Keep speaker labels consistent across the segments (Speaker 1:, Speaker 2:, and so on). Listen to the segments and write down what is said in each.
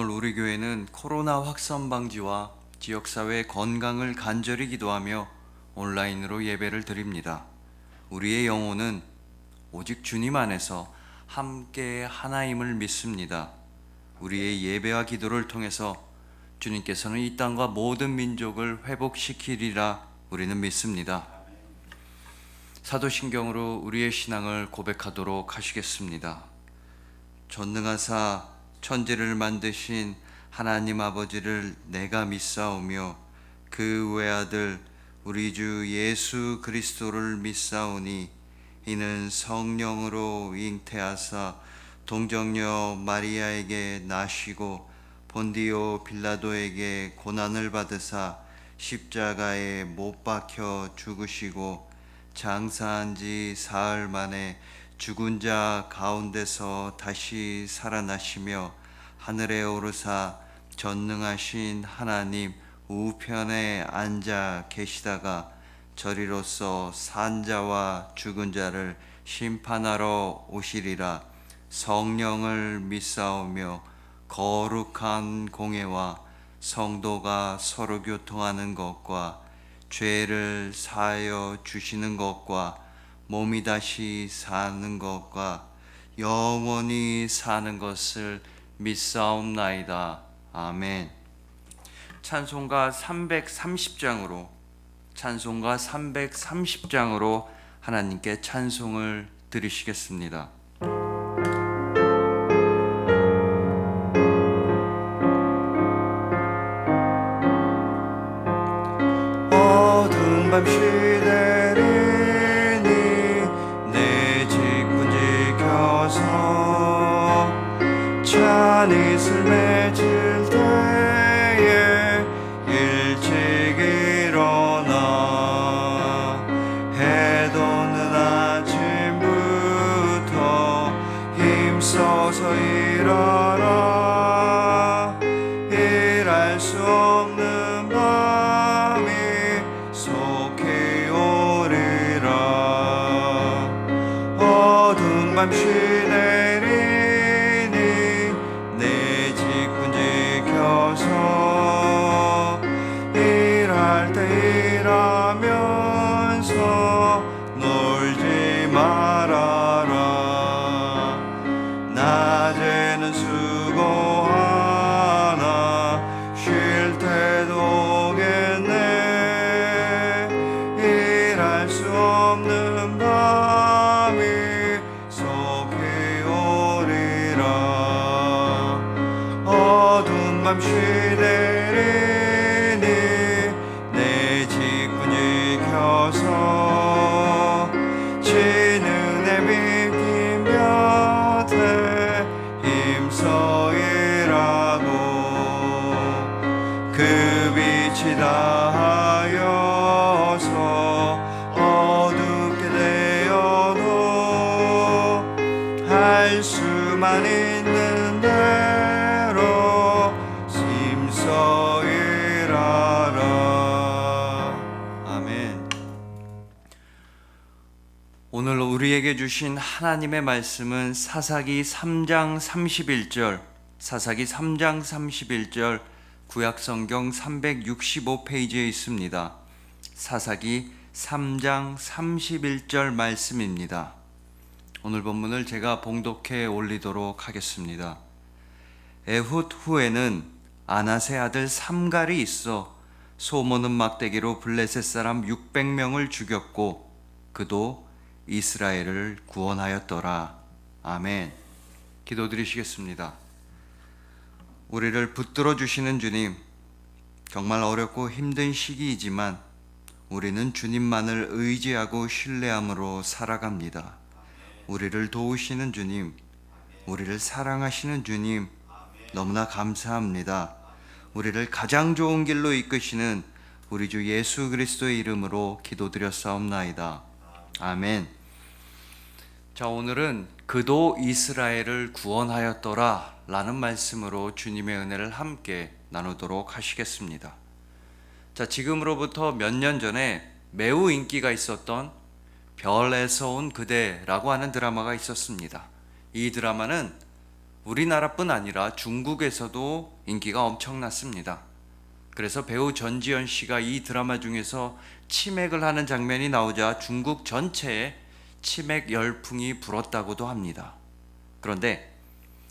Speaker 1: 오늘 우리 교회는 코로나 확산 방지와 지역사회의 건강을 간절히 기도하며 온라인으로 예배를 드립니다. 우리의 영혼은 오직 주님 안에서 함께 하나임을 믿습니다. 우리의 예배와 기도를 통해서 주님께서는 이 땅과 모든 민족을 회복시키리라 우리는 믿습니다. 사도신경으로 우리의 신앙을 고백하도록 하시겠습니다. 전능하사 천지를 만드신 하나님 아버지를 내가 믿사오며 그 외아들 우리 주 예수 그리스도를 믿사오니 이는 성령으로 잉태하사 동정녀 마리아에게 나시고 본디오 빌라도에게 고난을 받으사 십자가에 못 박혀 죽으시고 장사한 지 사흘 만에 죽은 자 가운데서 다시 살아나시며 하늘에 오르사 전능하신 하나님 우편에 앉아 계시다가 저리로서 산 자와 죽은 자를 심판하러 오시리라. 성령을 믿사오며 거룩한 공회와 성도가 서로 교통하는 것과 죄를 사하여 주시는 것과 몸이 다시 사는 것과 영원히 사는 것을 믿사옵나이다. 아멘. 찬송가 330장으로 하나님께 찬송을 드리시겠습니다. 어두운 밤 시대리니 내 직분 지켜서 찬이슬 맺을 때에 일찍 일어나 해 돋는 아침부터 힘써서 일하라. 일할 수 없는 밤이 속히 오리라. 어두운 밤 시내리니 내 직분 지켜서 일할 때 일하면서 놀지 말아라. 낮에는 수고하나 쉴 때도 오겠네. 일할 수 없는 밤이 속히 오리라. 어두운 밤 시내리니 내 직분 지켜서 지는 내 믿긴 곁에 힘써 일하고 그 빛이 다하여서 어둡게 되어도 할 수만 있는 대로 힘써 일하라. 아멘. 오늘 우리에게 주신 하나님의 말씀은 사사기 3장 31절 구약성경 365페이지에 있습니다. 사사기 3장 31절 말씀입니다. 오늘 본문을 제가 봉독해 올리도록 하겠습니다. 에훗 후에는 아낫의 아들 삼갈이 있어 소모는 막대기로 블레셋 사람 600명을 죽였고 그도 이스라엘을 구원하였더라. 아멘. 기도드리시겠습니다. 우리를 붙들어 주시는 주님, 정말 어렵고 힘든 시기이지만 우리는 주님만을 의지하고 신뢰함으로 살아갑니다. 우리를 도우시는 주님, 우리를 사랑하시는 주님, 너무나 감사합니다. 우리를 가장 좋은 길로 이끄시는 우리 주 예수 그리스도의 이름으로 기도드렸사옵나이다. 아멘. 자, 오늘은 그도 이스라엘을 구원하였더라 라는 말씀으로 주님의 은혜를 함께 나누도록 하시겠습니다. 자, 지금으로부터 몇 년 전에 매우 인기가 있었던 별에서 온 그대라고 하는 드라마가 있었습니다. 이 드라마는 우리나라뿐 아니라 중국에서도 인기가 엄청났습니다. 그래서 배우 전지현 씨가 이 드라마 중에서 치맥을 하는 장면이 나오자 중국 전체에 치맥 열풍이 불었다고도 합니다. 그런데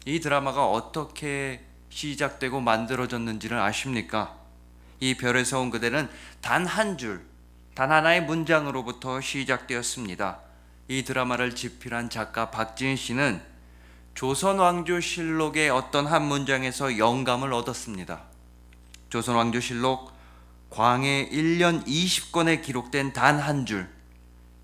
Speaker 1: 이 드라마가 어떻게 시작되고 만들어졌는지는 아십니까? 이 별에서 온 그대는 단 한 줄, 단 하나의 문장으로부터 시작되었습니다. 이 드라마를 집필한 작가 박지은 씨는 조선왕조실록의 어떤 한 문장에서 영감을 얻었습니다. 조선왕조실록 광해 1년 20권에 기록된 단 한 줄,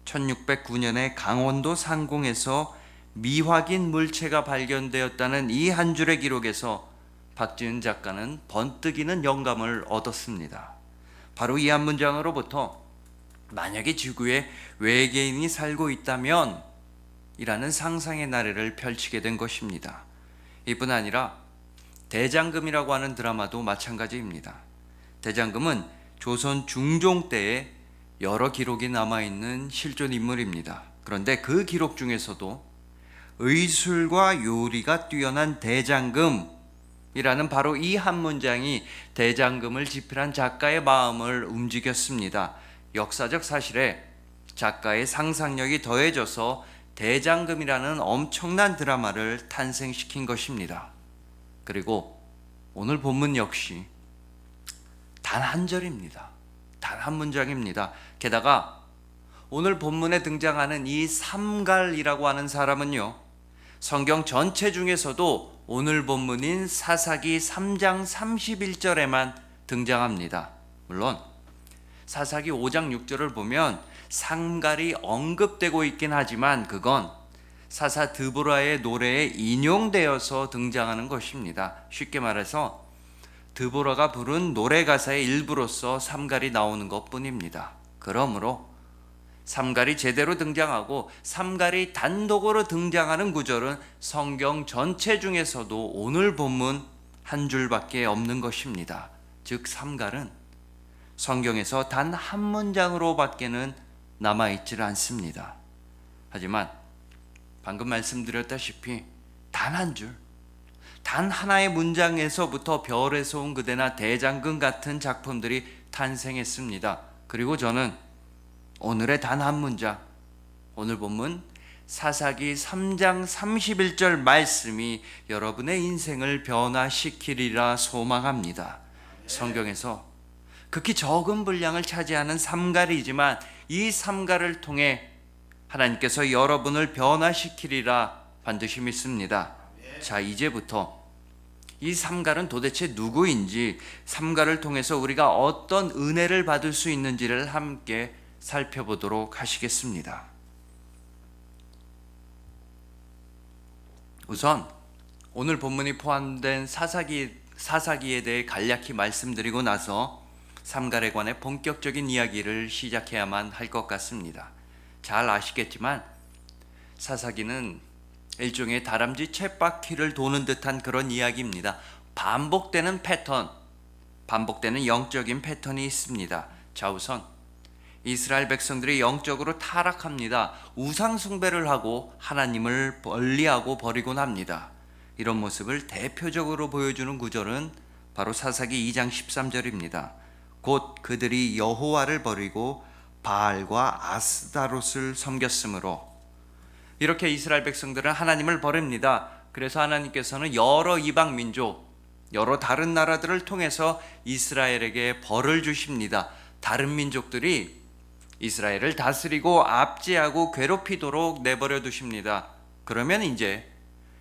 Speaker 1: 1609년에 강원도 상공에서 미확인 물체가 발견되었다는 이 한 줄의 기록에서 박지은 작가는 번뜩이는 영감을 얻었습니다. 바로 이 한 문장으로부터 만약에 지구에 외계인이 살고 있다면 이라는 상상의 나래를 펼치게 된 것입니다. 이뿐 아니라 대장금이라고 하는 드라마도 마찬가지입니다. 대장금은 조선 중종 때에 여러 기록이 남아있는 실존 인물입니다. 그런데 그 기록 중에서도 의술과 요리가 뛰어난 대장금이라는 바로 이 한 문장이 대장금을 집필한 작가의 마음을 움직였습니다. 역사적 사실에 작가의 상상력이 더해져서 대장금이라는 엄청난 드라마를 탄생시킨 것입니다. 그리고 오늘 본문 역시 단 한 절입니다. 단 한 문장입니다. 게다가 오늘 본문에 등장하는 이 삼갈이라고 하는 사람은요, 성경 전체 중에서도 오늘 본문인 사사기 3장 31절에만 등장합니다. 물론 사사기 5장 6절을 보면 삼갈이 언급되고 있긴 하지만 그건 사사 드보라의 노래에 인용되어서 등장하는 것입니다. 쉽게 말해서 드보라가 부른 노래 가사의 일부로서 삼갈이 나오는 것뿐입니다. 그러므로 삼갈이 제대로 등장하고 삼갈이 단독으로 등장하는 구절은 성경 전체 중에서도 오늘 본문 한 줄밖에 없는 것입니다. 즉 삼갈은 성경에서 단 한 문장으로밖에는 남아있질 않습니다. 하지만 방금 말씀드렸다시피 단 한 줄, 단 하나의 문장에서부터 별에서 온 그대나 대장금 같은 작품들이 탄생했습니다. 그리고 저는 오늘의 단 한 문장, 오늘 본문 사사기 3장 31절 말씀이 여러분의 인생을 변화시키리라 소망합니다. 성경에서 극히 적은 분량을 차지하는 삼갈이지만 이 삼갈을 통해 하나님께서 여러분을 변화시키리라 반드시 믿습니다. 자, 이제부터 이 삼갈은 도대체 누구인지, 삼갈을 통해서 우리가 어떤 은혜를 받을 수 있는지를 함께 살펴보도록 하시겠습니다. 우선 오늘 본문이 포함된 사사기에 대해 간략히 말씀드리고 나서 삼갈에 관해 본격적인 이야기를 시작해야만 할 것 같습니다. 잘 아시겠지만 사사기는 일종의 다람쥐 쳇바퀴를 도는 듯한 그런 이야기입니다. 반복되는 패턴, 반복되는 영적인 패턴이 있습니다. 자, 우선 이스라엘 백성들이 영적으로 타락합니다. 우상 숭배를 하고 하나님을 멀리하고 버리곤 합니다. 이런 모습을 대표적으로 보여주는 구절은 바로 사사기 2장 13절입니다. 곧 그들이 여호와를 버리고 바알과 아스다롯을 섬겼으므로. 이렇게 이스라엘 백성들은 하나님을 버립니다. 그래서 하나님께서는 여러 이방 민족, 여러 다른 나라들을 통해서 이스라엘에게 벌을 주십니다. 다른 민족들이 이스라엘을 다스리고 압제하고 괴롭히도록 내버려 두십니다. 그러면 이제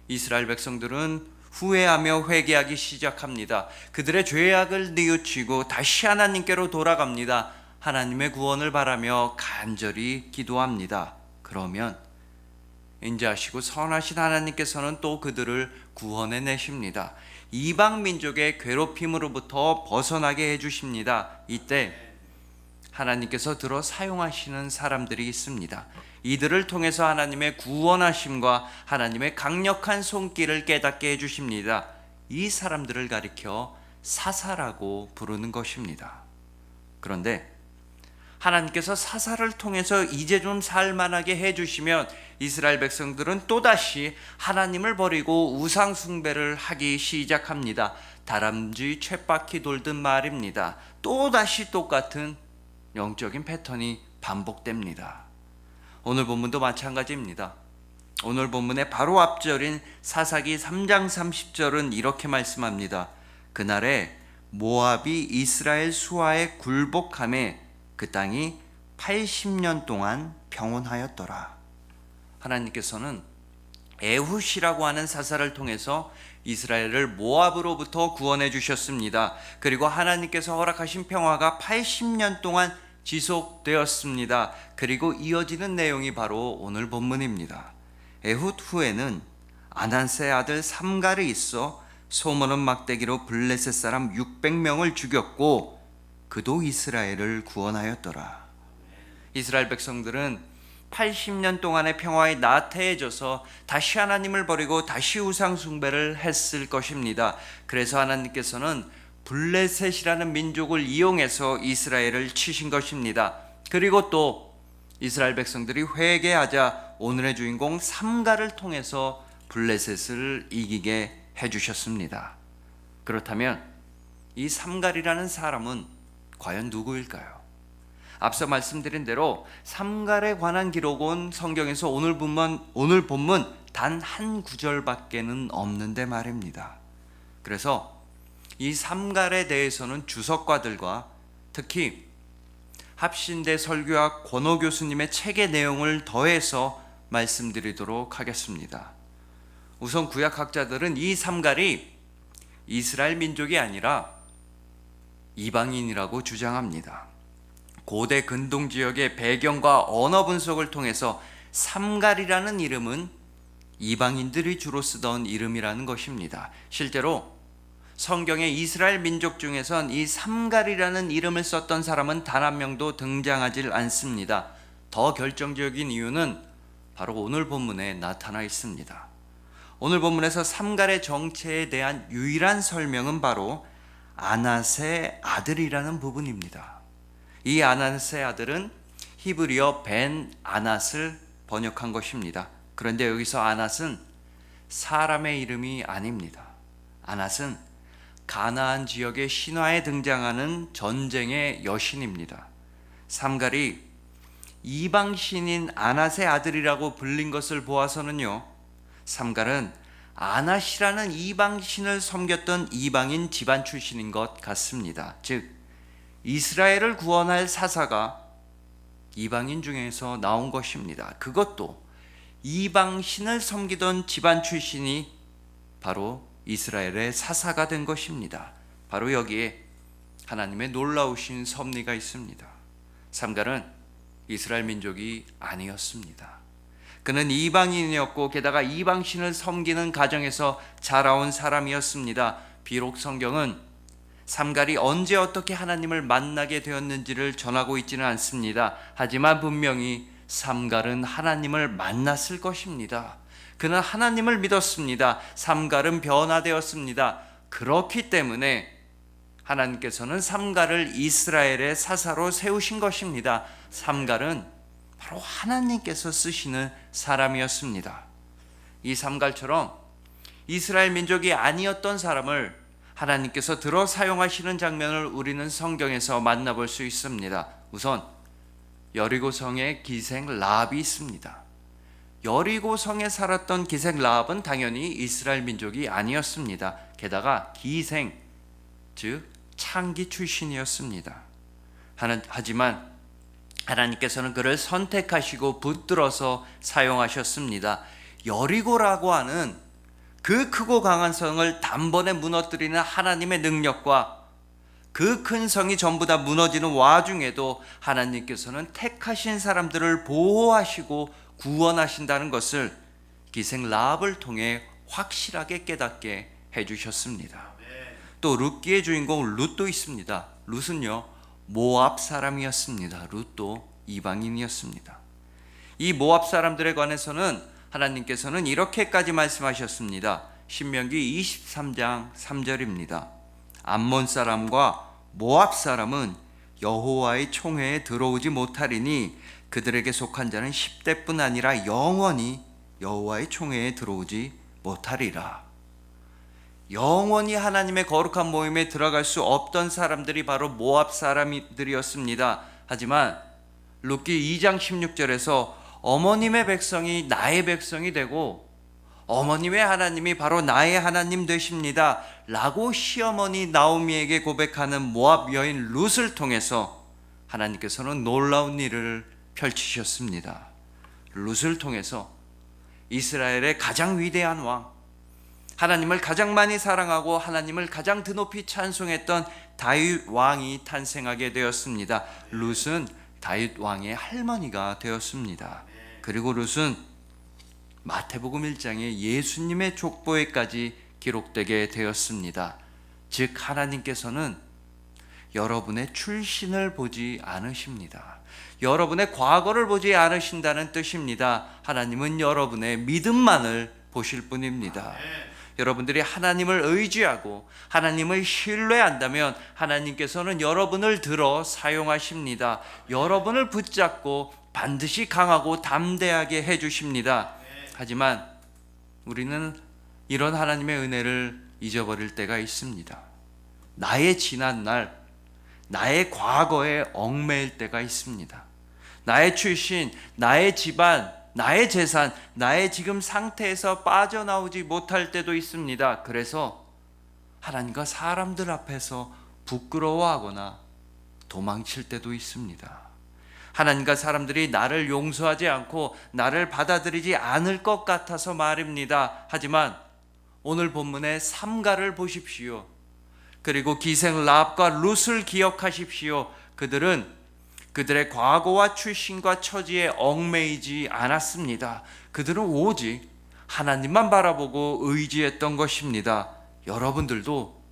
Speaker 1: 이스라엘 백성들은 후회하며 회개하기 시작합니다. 그들의 죄악을 뉘우치고 다시 하나님께로 돌아갑니다. 하나님의 구원을 바라며 간절히 기도합니다. 그러면 인자하시고 선하신 하나님께서는 또 그들을 구원해 내십니다. 이방 민족의 괴롭힘으로부터 벗어나게 해주십니다. 이때 하나님께서 들어 사용하시는 사람들이 있습니다. 이들을 통해서 하나님의 구원하심과 하나님의 강력한 손길을 깨닫게 해주십니다. 이 사람들을 가리켜 사사라고 부르는 것입니다. 그런데 하나님께서 사사를 통해서 이제 좀 살만하게 해주시면 이스라엘 백성들은 또다시 하나님을 버리고 우상 숭배를 하기 시작합니다. 다람쥐 쳇바퀴 돌듯 말입니다. 또다시 똑같은 영적인 패턴이 반복됩니다. 오늘 본문도 마찬가지입니다. 오늘 본문의 바로 앞절인 사사기 3장 30절은 이렇게 말씀합니다. 그날에 모압이 이스라엘 수하에 굴복함에 그 땅이 80년 동안 평온하였더라. 하나님께서는 에훗이라고 하는 사사를 통해서 이스라엘을 모압으로부터 구원해 주셨습니다. 그리고 하나님께서 허락하신 평화가 80년 동안 지속되었습니다. 그리고 이어지는 내용이 바로 오늘 본문입니다. 에훗 후에는 아나스의 아들 삼갈이 있어 소모는 막대기로 블레셋 사람 600명을 죽였고 그도 이스라엘을 구원하였더라. 이스라엘 백성들은 80년 동안의 평화에 나태해져서 다시 하나님을 버리고 다시 우상 숭배를 했을 것입니다. 그래서 하나님께서는 블레셋이라는 민족을 이용해서 이스라엘을 치신 것입니다. 그리고 또 이스라엘 백성들이 회개하자 오늘의 주인공 삼갈을 통해서 블레셋을 이기게 해주셨습니다. 그렇다면 이 삼갈이라는 사람은 과연 누구일까요? 앞서 말씀드린 대로 삼갈에 관한 기록은 성경에서 오늘 본문 단 한 구절밖에는 없는데 말입니다. 그래서 이 삼갈에 대해서는 주석가들과 특히 합신대 설교학 권호 교수님의 책의 내용을 더해서 말씀드리도록 하겠습니다. 우선 구약학자들은 이 삼갈이 이스라엘 민족이 아니라 이방인이라고 주장합니다. 고대 근동 지역의 배경과 언어 분석을 통해서 삼갈이라는 이름은 이방인들이 주로 쓰던 이름이라는 것입니다. 실제로 성경의 이스라엘 민족 중에선 이 삼갈이라는 이름을 썼던 사람은 단 한 명도 등장하지 않습니다. 더 결정적인 이유는 바로 오늘 본문에 나타나 있습니다. 오늘 본문에서 삼갈의 정체에 대한 유일한 설명은 바로 아낫의 아들이라는 부분입니다. 이 아낫의 아들은 히브리어 벤 아낫을 번역한 것입니다. 그런데 여기서 아낫은 사람의 이름이 아닙니다. 아낫은 가나안 지역의 신화에 등장하는 전쟁의 여신입니다. 삼갈이 이방신인 아낫의 아들이라고 불린 것을 보아서는요, 삼갈은 아낫이라는 이방신을 섬겼던 이방인 집안 출신인 것 같습니다. 즉 이스라엘을 구원할 사사가 이방인 중에서 나온 것입니다. 그것도 이방신을 섬기던 집안 출신이 바로 이스라엘의 사사가 된 것입니다. 바로 여기에 하나님의 놀라우신 섭리가 있습니다. 삼갈은 이스라엘 민족이 아니었습니다. 그는 이방인이었고 게다가 이방신을 섬기는 가정에서 자라온 사람이었습니다. 비록 성경은 삼갈이 언제 어떻게 하나님을 만나게 되었는지를 전하고 있지는 않습니다. 하지만 분명히 삼갈은 하나님을 만났을 것입니다. 그는 하나님을 믿었습니다. 삼갈은 변화되었습니다. 그렇기 때문에 하나님께서는 삼갈을 이스라엘의 사사로 세우신 것입니다. 삼갈은 바로 하나님께서 쓰시는 사람이었습니다. 이 삼갈처럼 이스라엘 민족이 아니었던 사람을 하나님께서 들어 사용하시는 장면을 우리는 성경에서 만나볼 수 있습니다. 우선 여리고성에 기생 라합이 있습니다. 여리고성에 살았던 기생 라합은 당연히 이스라엘 민족이 아니었습니다. 게다가 기생, 즉 창기 출신이었습니다. 하지만 하나님께서는 그를 선택하시고 붙들어서 사용하셨습니다. 여리고라고 하는 그 크고 강한 성을 단번에 무너뜨리는 하나님의 능력과 그 큰 성이 전부 다 무너지는 와중에도 하나님께서는 택하신 사람들을 보호하시고 구원하신다는 것을 기생 라합을 통해 확실하게 깨닫게 해주셨습니다. 또 룻기의 주인공 룻도 있습니다. 룻은요 모압 사람이었습니다. 룻도 이방인이었습니다. 이 모압 사람들에 관해서는 하나님께서는 이렇게까지 말씀하셨습니다. 신명기 23장 3절입니다. 암몬 사람과 모압 사람은 여호와의 총회에 들어오지 못하리니 그들에게 속한 자는 10대뿐 아니라 영원히 여호와의 총회에 들어오지 못하리라. 영원히 하나님의 거룩한 모임에 들어갈 수 없던 사람들이 바로 모압 사람들이었습니다. 하지만 룻기 2장 16절에서 어머님의 백성이 나의 백성이 되고 어머님의 하나님이 바로 나의 하나님 되십니다 라고 시어머니 나오미에게 고백하는 모압 여인 룻을 통해서 하나님께서는 놀라운 일을 펼치셨습니다. 룻을 통해서 이스라엘의 가장 위대한 왕, 하나님을 가장 많이 사랑하고 하나님을 가장 드높이 찬송했던 다윗 왕이 탄생하게 되었습니다. 룻은 다윗 왕의 할머니가 되었습니다. 그리고 룻은 마태복음 1장에 예수님의 족보에까지 기록되게 되었습니다. 즉 하나님께서는 여러분의 출신을 보지 않으십니다. 여러분의 과거를 보지 않으신다는 뜻입니다. 하나님은 여러분의 믿음만을 보실 뿐입니다. 여러분들이 하나님을 의지하고 하나님을 신뢰한다면 하나님께서는 여러분을 들어 사용하십니다. 여러분을 붙잡고 반드시 강하고 담대하게 해주십니다. 하지만 우리는 이런 하나님의 은혜를 잊어버릴 때가 있습니다. 나의 지난 날, 나의 과거에 얽매일 때가 있습니다. 나의 출신, 나의 집안, 나의 재산, 나의 지금 상태에서 빠져나오지 못할 때도 있습니다. 그래서 하나님과 사람들 앞에서 부끄러워하거나 도망칠 때도 있습니다. 하나님과 사람들이 나를 용서하지 않고 나를 받아들이지 않을 것 같아서 말입니다. 하지만 오늘 본문의 삼가를 보십시오. 그리고 기생 라합과 룻을 기억하십시오. 그들은 그들의 과거와 출신과 처지에 얽매이지 않았습니다. 그들은 오직 하나님만 바라보고 의지했던 것입니다. 여러분들도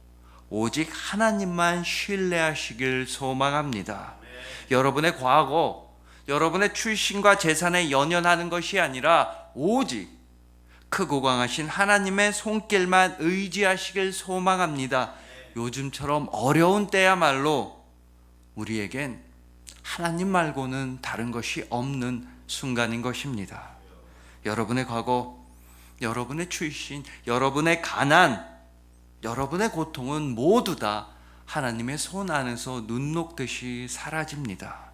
Speaker 1: 오직 하나님만 신뢰하시길 소망합니다. 여러분의 과거, 여러분의 출신과 재산에 연연하는 것이 아니라 오직 크고 강하신 하나님의 손길만 의지하시길 소망합니다. 요즘처럼 어려운 때야말로 우리에겐 하나님 말고는 다른 것이 없는 순간인 것입니다. 여러분의 과거, 여러분의 출신, 여러분의 가난, 여러분의 고통은 모두 다 하나님의 손 안에서 눈 녹듯이 사라집니다.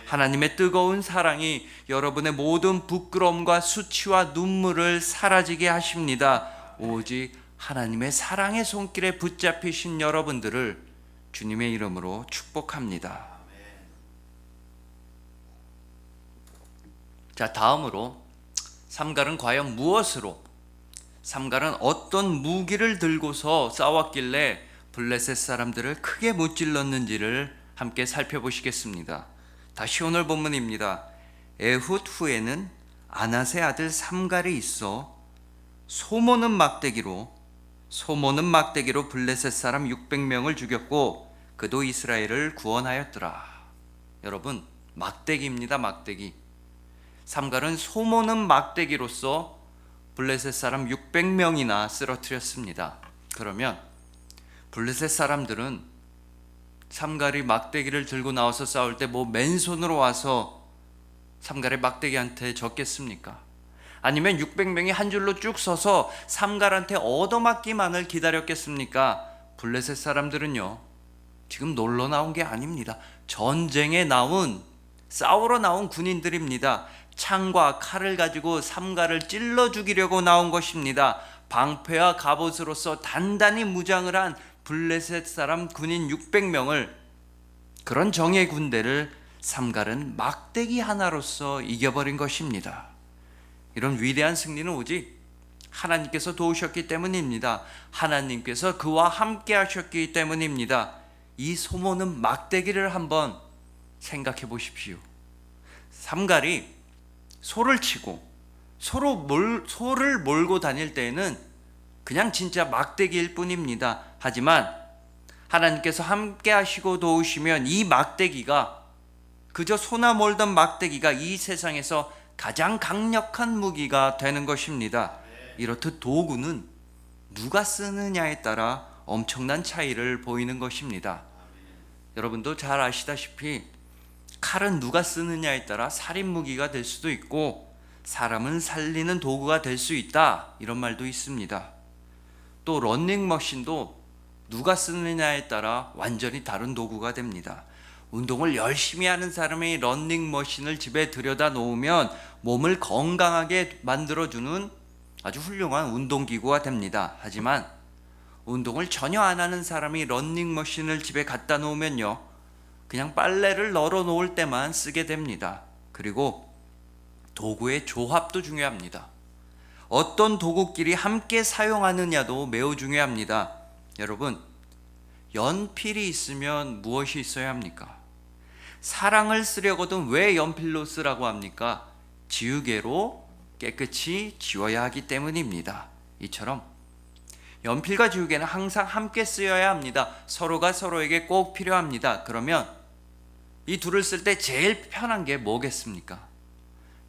Speaker 1: 하나님의 뜨거운 사랑이 여러분의 모든 부끄러움과 수치와 눈물을 사라지게 하십니다. 오직 하나님의 사랑의 손길에 붙잡히신 여러분들을 주님의 이름으로 축복합니다. 자, 다음으로 삼갈은 과연 무엇으로, 삼갈은 어떤 무기를 들고서 싸웠길래 블레셋 사람들을 크게 무찔렀는지를 함께 살펴보시겠습니다. 다시 오늘 본문입니다. 에훗 후에는 아낫의 아들 삼갈이 있어 소모는 막대기로 블레셋 사람 600명을 죽였고 그도 이스라엘을 구원하였더라. 여러분, 막대기입니다. 막대기. 삼갈은 소모는 막대기로서 블레셋 사람 600명이나 쓰러뜨렸습니다. 그러면 블레셋 사람들은 삼갈이 막대기를 들고 나와서 싸울 때 맨손으로 와서 삼갈의 막대기한테 졌겠습니까? 아니면 600명이 한 줄로 쭉 서서 삼갈한테 얻어맞기만을 기다렸겠습니까? 블레셋 사람들은요, 지금 놀러 나온 게 아닙니다. 전쟁에 나온, 싸우러 나온 군인들입니다. 창과 칼을 가지고 삼갈을 찔러 죽이려고 나온 것입니다. 방패와 갑옷으로서 단단히 무장을 한 블레셋 사람 군인 600명을, 그런 정예 군대를 삼갈은 막대기 하나로서 이겨버린 것입니다. 이런 위대한 승리는 오직 하나님께서 도우셨기 때문입니다. 하나님께서 그와 함께 하셨기 때문입니다. 이 소모는 막대기를 한번 생각해 보십시오. 삼갈이 소를 치고 소를 몰고 다닐 때에는 그냥 진짜 막대기일 뿐입니다. 하지만 하나님께서 함께 하시고 도우시면 이 막대기가, 그저 소나 몰던 막대기가 이 세상에서 가장 강력한 무기가 되는 것입니다. 이렇듯 도구는 누가 쓰느냐에 따라 엄청난 차이를 보이는 것입니다. 여러분도 잘 아시다시피 칼은 누가 쓰느냐에 따라 살인 무기가 될 수도 있고 사람은 살리는 도구가 될 수 있다, 이런 말도 있습니다. 또 러닝머신도 누가 쓰느냐에 따라 완전히 다른 도구가 됩니다. 운동을 열심히 하는 사람이 러닝머신을 집에 들여다 놓으면 몸을 건강하게 만들어주는 아주 훌륭한 운동기구가 됩니다. 하지만 운동을 전혀 안 하는 사람이 러닝머신을 집에 갖다 놓으면요, 그냥 빨래를 널어 놓을 때만 쓰게 됩니다. 그리고 도구의 조합도 중요합니다. 어떤 도구끼리 함께 사용하느냐도 매우 중요합니다. 여러분, 연필이 있으면 무엇이 있어야 합니까? 사랑을 쓰려거든 왜 연필로 쓰라고 합니까? 지우개로 깨끗이 지워야 하기 때문입니다. 이처럼 연필과 지우개는 항상 함께 쓰여야 합니다. 서로가 서로에게 꼭 필요합니다. 그러면 이 둘을 쓸 때 제일 편한 게 뭐겠습니까?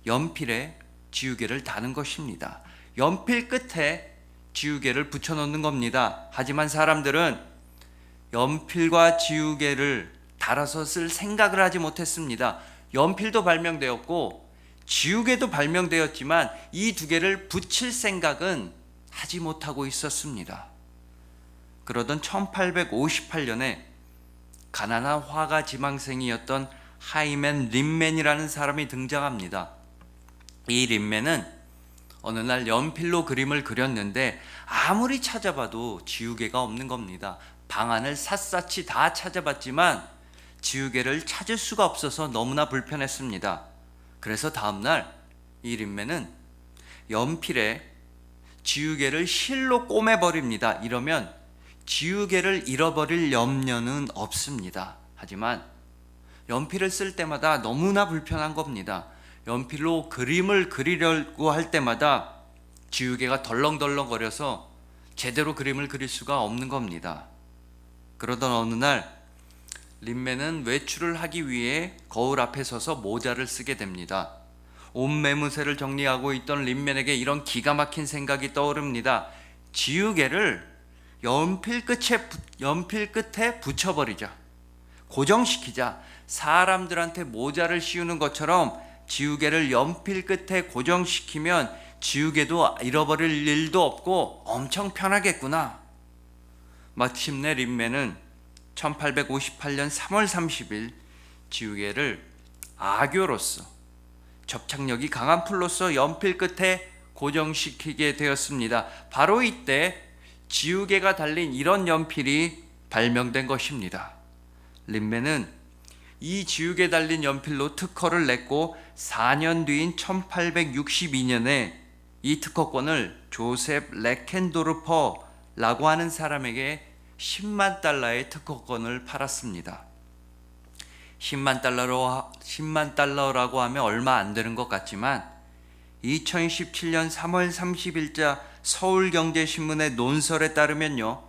Speaker 1: 연필에 지우개를 다는 것입니다. 연필 끝에 지우개를 붙여놓는 겁니다. 하지만 사람들은 연필과 지우개를 달아서 쓸 생각을 하지 못했습니다. 연필도 발명되었고 지우개도 발명되었지만 이 두 개를 붙일 생각은 하지 못하고 있었습니다. 그러던 1858년에 가난한 화가 지망생이었던 하이맨 린맨이라는 사람이 등장합니다. 이 린맨은 어느 날 연필로 그림을 그렸는데 아무리 찾아봐도 지우개가 없는 겁니다. 방안을 샅샅이 다 찾아봤지만 지우개를 찾을 수가 없어서 너무나 불편했습니다. 그래서 다음날 이 린맨은 연필에 지우개를 실로 꼬매버립니다. 이러면 지우개를 잃어버릴 염려는 없습니다. 하지만 연필을 쓸 때마다 너무나 불편한 겁니다. 연필로 그림을 그리려고 할 때마다 지우개가 덜렁덜렁거려서 제대로 그림을 그릴 수가 없는 겁니다. 그러던 어느 날 린맨은 외출을 하기 위해 거울 앞에 서서 모자를 쓰게 됩니다. 옷 매무새를 정리하고 있던 린맨에게 이런 기가 막힌 생각이 떠오릅니다. 지우개를 연필 끝에 붙여버리자. 고정시키자. 사람들한테 모자를 씌우는 것처럼 지우개를 연필 끝에 고정시키면 지우개도 잃어버릴 일도 없고 엄청 편하겠구나. 마침내 린맨은 1858년 3월 30일 지우개를 악교로서, 접착력이 강한 풀로서 연필 끝에 고정시키게 되었습니다. 바로 이때 지우개가 달린 이런 연필이 발명된 것입니다. 린맨은 이 지우개 달린 연필로 특허를 냈고 4년 뒤인 1862년에 이 특허권을 조셉 레켄도르퍼라고 하는 사람에게 10만 달러의 특허권을 팔았습니다. 10만 달러라고 하면 얼마 안 되는 것 같지만 2017년 3월 30일자 서울경제신문의 논설에 따르면요,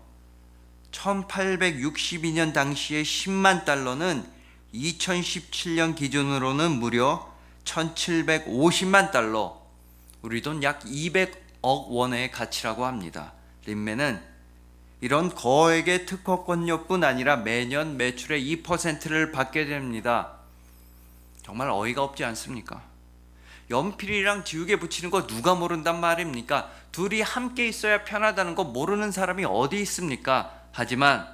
Speaker 1: 1862년 당시의 10만 달러는 2017년 기준으로는 무려 1750만 달러, 우리 돈 약 200억 원의 가치라고 합니다. 린맨은 이런 거액의 특허권료뿐 아니라 매년 매출의 2%를 받게 됩니다. 정말 어이가 없지 않습니까? 연필이랑 지우개 붙이는 거 누가 모른단 말입니까? 둘이 함께 있어야 편하다는 거 모르는 사람이 어디 있습니까? 하지만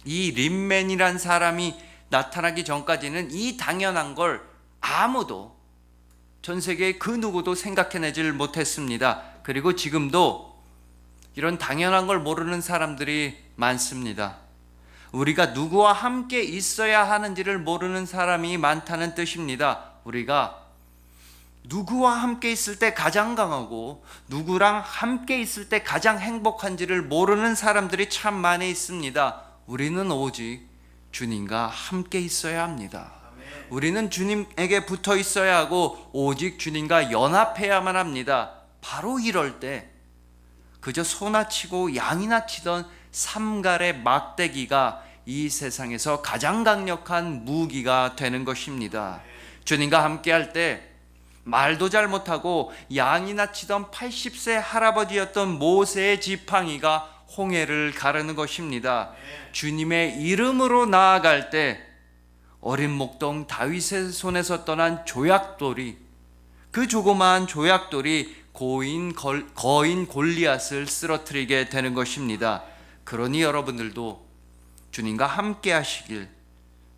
Speaker 1: 이 린맨이란 사람이 나타나기 전까지는 이 당연한 걸 아무도, 전 세계 그 누구도 생각해내질 못했습니다. 그리고 지금도 이런 당연한 걸 모르는 사람들이 많습니다. 우리가 누구와 함께 있어야 하는지를 모르는 사람이 많다는 뜻입니다. 우리가 누구와 함께 있을 때 가장 강하고 누구랑 함께 있을 때 가장 행복한지를 모르는 사람들이 참 많이 있습니다. 우리는 오직 주님과 함께 있어야 합니다. 우리는 주님에게 붙어 있어야 하고 오직 주님과 연합해야만 합니다. 바로 이럴 때 그저 소나 치고 양이나 치던 삼갈의 막대기가 이 세상에서 가장 강력한 무기가 되는 것입니다. 주님과 함께 할 때 말도 잘 못하고 양이나 치던 80세 할아버지였던 모세의 지팡이가 홍해를 가르는 것입니다. 주님의 이름으로 나아갈 때 어린 목동 다윗의 손에서 떠난 조약돌이, 그 조그마한 조약돌이 거인 골리앗을 쓰러뜨리게 되는 것입니다. 그러니 여러분들도 주님과 함께 하시길,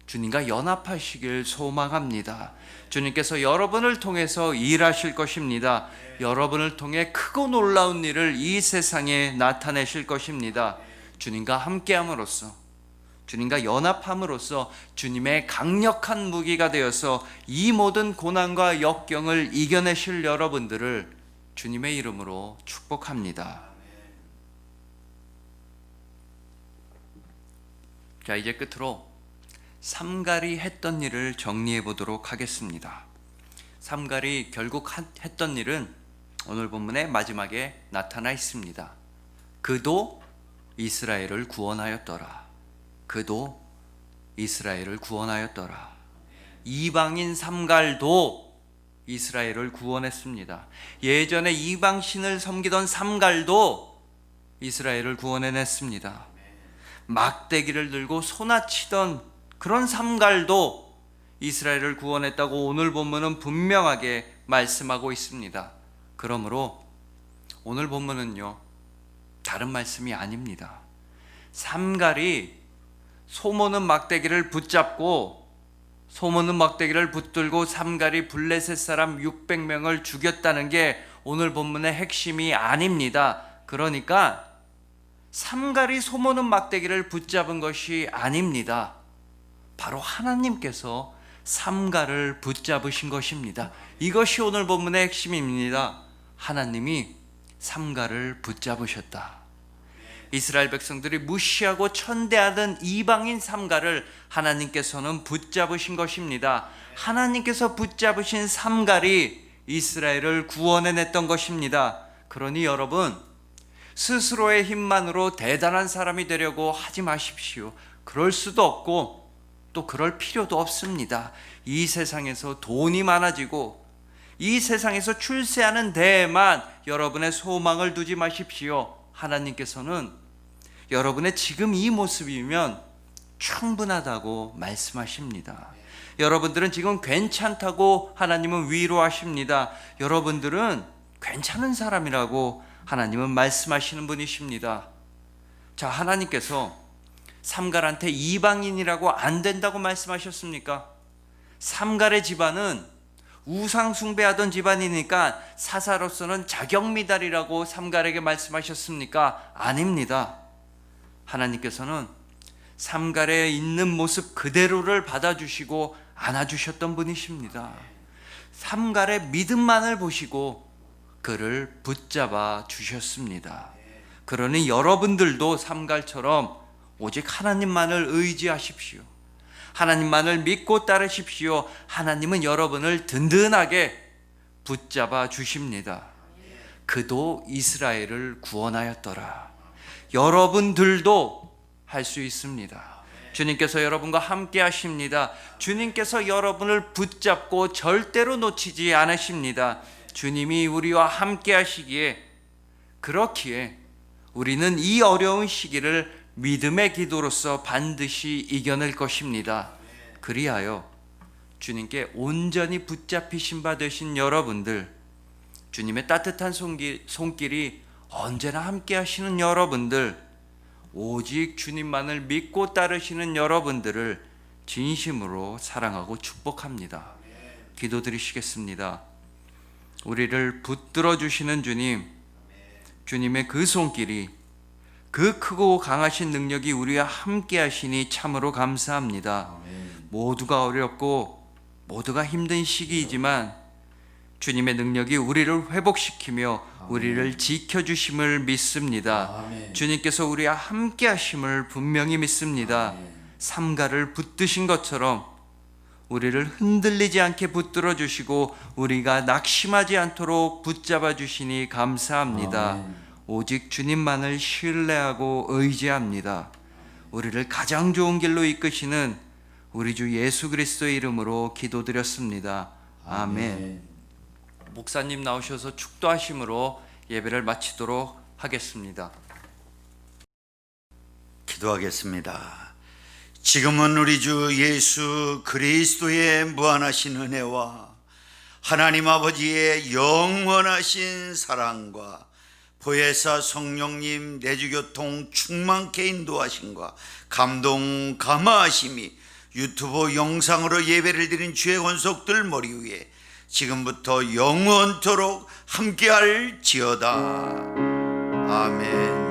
Speaker 1: 주님과 연합하시길 소망합니다. 주님께서 여러분을 통해서 일하실 것입니다. 여러분을 통해 크고 놀라운 일을 이 세상에 나타내실 것입니다. 주님과 함께함으로써, 주님과 연합함으로써 주님의 강력한 무기가 되어서 이 모든 고난과 역경을 이겨내실 여러분들을 주님의 이름으로 축복합니다. 자, 이제 끝으로 삼갈이 했던 일을 정리해 보도록 하겠습니다. 삼갈이 결국 했던 일은 오늘 본문의 마지막에 나타나 있습니다. 그도 이스라엘을 구원하였더라. 그도 이스라엘을 구원하였더라. 이방인 삼갈도 이스라엘을 구원했습니다. 예전에 이방신을 섬기던 삼갈도 이스라엘을 구원해냈습니다. 막대기를 들고 소나치던 그런 삼갈도 이스라엘을 구원했다고 오늘 본문은 분명하게 말씀하고 있습니다. 그러므로 오늘 본문은요, 다른 말씀이 아닙니다. 삼갈이 소모는 막대기를 붙잡고, 소모는 막대기를 붙들고 삼갈이 블레셋 사람 600명을 죽였다는 게 오늘 본문의 핵심이 아닙니다. 그러니까 삼갈이 소모는 막대기를 붙잡은 것이 아닙니다. 바로 하나님께서 삼갈을 붙잡으신 것입니다. 이것이 오늘 본문의 핵심입니다. 하나님이 삼갈을 붙잡으셨다. 이스라엘 백성들이 무시하고 천대하던 이방인 삼갈을 하나님께서는 붙잡으신 것입니다. 하나님께서 붙잡으신 삼갈이 이스라엘을 구원해냈던 것입니다. 그러니 여러분, 스스로의 힘만으로 대단한 사람이 되려고 하지 마십시오. 그럴 수도 없고 또 그럴 필요도 없습니다. 이 세상에서 돈이 많아지고 이 세상에서 출세하는 데에만 여러분의 소망을 두지 마십시오. 하나님께서는 여러분의 지금 이 모습이면 충분하다고 말씀하십니다. 여러분들은 지금 괜찮다고 하나님은 위로하십니다. 여러분들은 괜찮은 사람이라고 하나님은 말씀하시는 분이십니다. 자, 하나님께서 삼갈한테 이방인이라고 안 된다고 말씀하셨습니까? 삼갈의 집안은 우상 숭배하던 집안이니까 사사로서는 자격미달이라고 삼갈에게 말씀하셨습니까? 아닙니다. 하나님께서는 삼갈에 있는 모습 그대로를 받아주시고 안아주셨던 분이십니다. 삼갈의 믿음만을 보시고 그를 붙잡아 주셨습니다. 그러니 여러분들도 삼갈처럼 오직 하나님만을 의지하십시오. 하나님만을 믿고 따르십시오. 하나님은 여러분을 든든하게 붙잡아 주십니다. 그도 이스라엘을 구원하였더라. 여러분들도 할 수 있습니다. 주님께서 여러분과 함께 하십니다. 주님께서 여러분을 붙잡고 절대로 놓치지 않으십니다. 주님이 우리와 함께 하시기에, 그렇기에 우리는 이 어려운 시기를 믿음의 기도로서 반드시 이겨낼 것입니다. 그리하여 주님께 온전히 붙잡히신 바 되신 여러분들, 주님의 따뜻한 손길이 언제나 함께 하시는 여러분들, 오직 주님만을 믿고 따르시는 여러분들을 진심으로 사랑하고 축복합니다. 기도드리시겠습니다. 우리를 붙들어 주시는 주님, 주님의 그 손길이, 그 크고 강하신 능력이 우리와 함께 하시니 참으로 감사합니다. 모두가 어렵고 모두가 힘든 시기이지만 주님의 능력이 우리를 회복시키며 우리를 지켜주심을 믿습니다. 주님께서 우리와 함께 하심을 분명히 믿습니다. 삼갈을 붙드신 것처럼 우리를 흔들리지 않게 붙들어 주시고 우리가 낙심하지 않도록 붙잡아 주시니 감사합니다. 오직 주님만을 신뢰하고 의지합니다. 우리를 가장 좋은 길로 이끄시는 우리 주 예수 그리스도의 이름으로 기도드렸습니다. 아멘. 목사님 나오셔서 축도하심으로 예배를 마치도록 하겠습니다.
Speaker 2: 기도하겠습니다. 지금은 우리 주 예수 그리스도의 무한하신 은혜와 하나님 아버지의 영원하신 사랑과 보혜사 성령님 내주교통 충만케 인도하심과 감동 감화하심이 유튜브 영상으로 예배를 드린 주의 권속들 머리 위에 지금부터 영원토록 함께할지어다. 아멘.